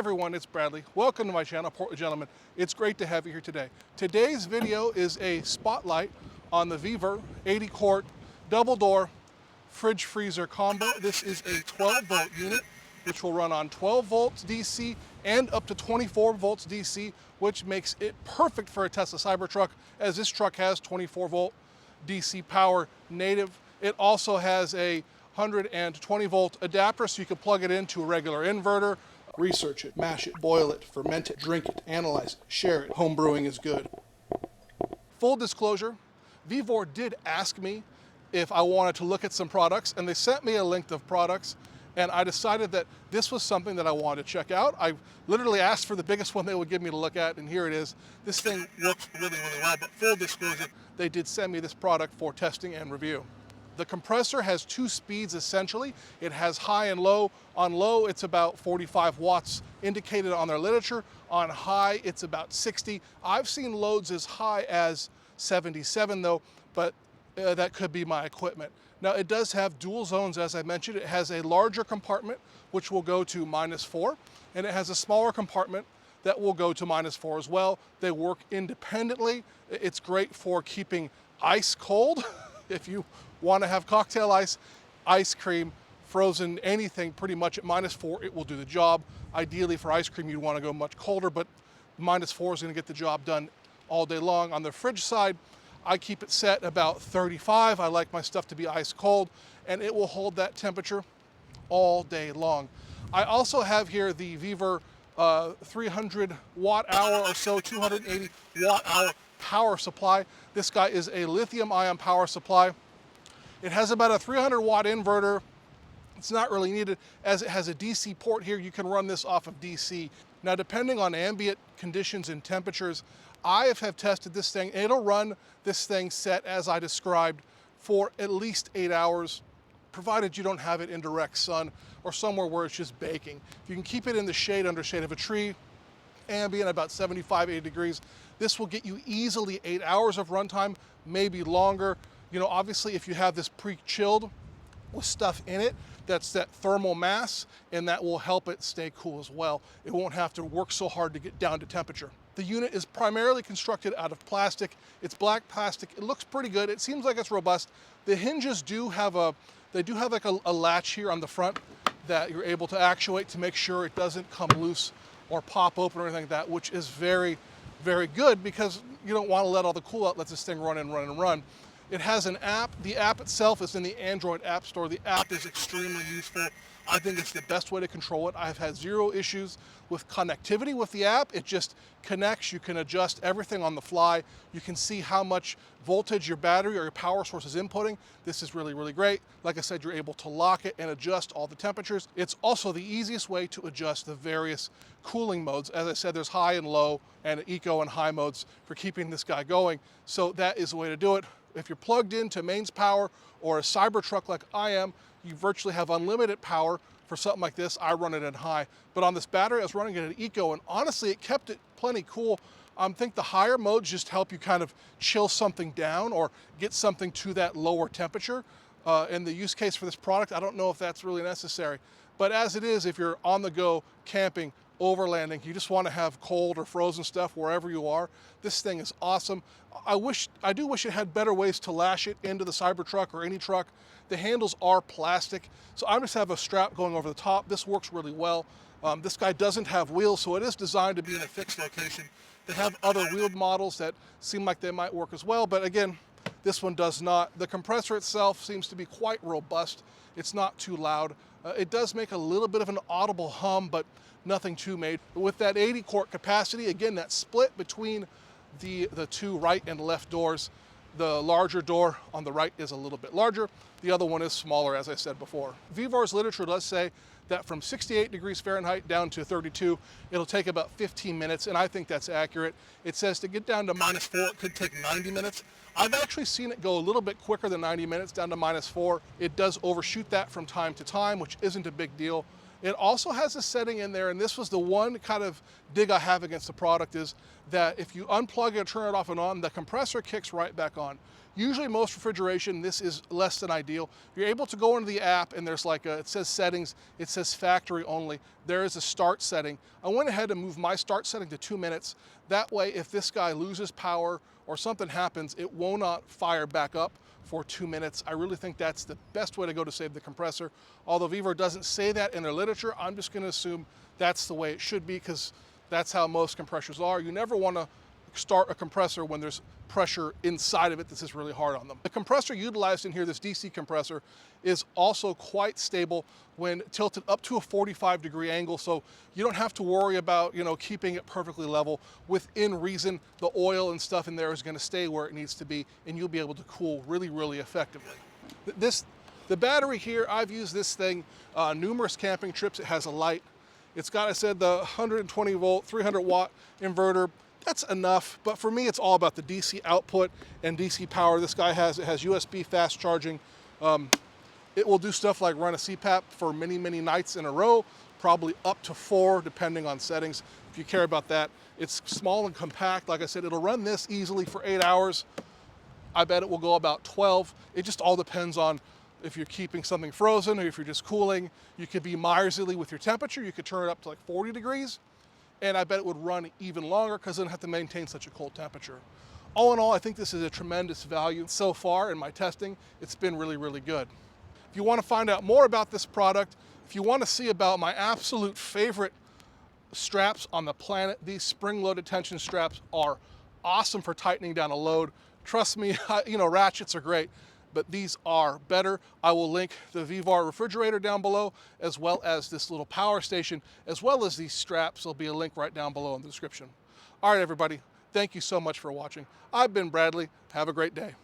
everyone, it's Bradley. Welcome to my channel, Portland Gentleman. It's great to have you here today. Today's video is a spotlight on the Vever 80 quart double door fridge freezer combo. This is a 12 volt unit, which will run on 12 volts DC and up to 24 volts DC, which makes it perfect for a Tesla Cybertruck, as this truck has 24 volt DC power native. It also has a 120 volt adapter, so you can plug it into a regular inverter. Research it, mash it, boil it, ferment it, drink it, analyze it, share it. Home brewing is good. Full disclosure, Vever did ask me if I wanted to look at some products, and they sent me a link of products, and I decided that this was something that I wanted to check out. I literally asked for the biggest one they would give me to look at, and here it is. This thing works really, really well, but full disclosure, they did send me this product for testing and review. The compressor has two speeds essentially. It has high and low. On low, it's about 45 watts indicated on their literature. On high, it's about 60. I've seen loads as high as 77 though, but that could be my equipment. Now it does have dual zones, as I mentioned. It has a larger compartment, which will go to -4, and it has a smaller compartment that will go to -4 as well. They work independently. It's great for keeping ice cold. If you want to have cocktail ice cream, frozen, anything pretty much at -4, it will do the job. Ideally for ice cream, you'd want to go much colder, but -4 is going to get the job done all day long. On the fridge side, I keep it set about 35. I like my stuff to be ice cold, and it will hold that temperature all day long. I also have here the Vever 300 watt hour or so, 280 watt hour power supply. This guy is a lithium ion power supply. It has about a 300 watt inverter. It's not really needed, as it has a DC port here. You can run this off of DC. Now, depending on ambient conditions and temperatures, I have tested this thing. It'll run this thing set as I described for at least 8 hours, provided you don't have it in direct sun or somewhere where it's just baking. If you can keep it in the shade, under shade of a tree, ambient about 75, 80 degrees, this will get you easily 8 hours of runtime, maybe longer. You know, obviously if you have this pre-chilled with stuff in it, that's that thermal mass, and that will help it stay cool as well. It won't have to work so hard to get down to temperature. The unit is primarily constructed out of plastic. It's black plastic. It looks pretty good. It seems like it's robust. The hinges do have like a latch here on the front that you're able to actuate to make sure it doesn't come loose or pop open or anything like that, which is very, very good, because you don't want to let all the cool out, let this thing run and run and run. It has an app. The app itself is in the Android App Store. The app is extremely useful. I think it's the best way to control it. I've had zero issues with connectivity with the app. It just connects. You can adjust everything on the fly. You can see how much voltage your battery or your power source is inputting. This is really, really great. Like I said, you're able to lock it and adjust all the temperatures. It's also the easiest way to adjust the various cooling modes. As I said, there's high and low and eco and high modes for keeping this guy going. So that is the way to do it. If you're plugged into mains power or a Cybertruck like I am, you virtually have unlimited power. For something like this, I run it in high. But on this battery, I was running it at eco, and honestly, it kept it plenty cool. I think the higher modes just help you kind of chill something down or get something to that lower temperature. In the use case for this product, I don't know if that's really necessary. But as it is, if you're on the go, camping, overlanding, you just want to have cold or frozen stuff wherever you are, this thing is awesome. I do wish it had better ways to lash it into the Cybertruck or any truck. The handles are plastic, so I just have a strap going over the top. This works really well. This guy doesn't have wheels, so it is designed to be in a fixed location. They have other wheeled models that seem like they might work as well, but again, this one does not. The compressor itself seems to be quite robust. It's not too loud. It does make a little bit of an audible hum, but nothing too major. With that 80 quart capacity, again, that split between the two right and left doors, the larger door on the right is a little bit larger. The other one is smaller, as I said before. Vever's literature does say that from 68 degrees Fahrenheit down to 32, it'll take about 15 minutes, and I think that's accurate. It says to get down to -4, it could take 90 minutes. I've actually seen it go a little bit quicker than 90 minutes down to -4. It does overshoot that from time to time, which isn't a big deal. It also has a setting in there, and this was the one kind of dig I have against the product, is that if you unplug it or turn it off and on, the compressor kicks right back on. Usually most refrigeration, this is less than ideal. You're able to go into the app and there's like it says settings, it says factory only. There is a start setting. I went ahead and moved my start setting to 2 minutes. That way, if this guy loses power or something happens, it will not fire back up for 2 minutes. I really think that's the best way to go to save the compressor. Although VEVOR doesn't say that in their literature, I'm just gonna assume that's the way it should be, because that's how most compressors are. You never wanna start a compressor when there's pressure inside of it that's just really hard on them. The compressor utilized in here, this DC compressor, is also quite stable when tilted up to a 45-degree angle, so you don't have to worry about, you know, keeping it perfectly level. Within reason, the oil and stuff in there is going to stay where it needs to be, and you'll be able to cool really, really effectively. The battery here, I've used this thing numerous camping trips. It has a light. It's got, I said, the 120 volt, 300 watt inverter. That's enough, but for me, it's all about the DC output and DC power. This guy has USB fast charging. It will do stuff like run a CPAP for many, many nights in a row, probably up to 4, depending on settings, if you care about that. It's small and compact. Like I said, it'll run this easily for 8 hours. I bet it will go about 12. It just all depends on if you're keeping something frozen or if you're just cooling. You could be miserly with your temperature. You could turn it up to like 40 degrees. And I bet it would run even longer because it doesn't have to maintain such a cold temperature. All in all, I think this is a tremendous value. So far in my testing, it's been really, really good. If you want to find out more about this product, if you want to see about my absolute favorite straps on the planet, these spring-loaded tension straps are awesome for tightening down a load. Trust me, you know, ratchets are great, but these are better. I will link the VEVOR refrigerator down below, as well as this little power station, as well as these straps. There'll be a link right down below in the description. All right, everybody, thank you so much for watching. I've been Bradley. Have a great day.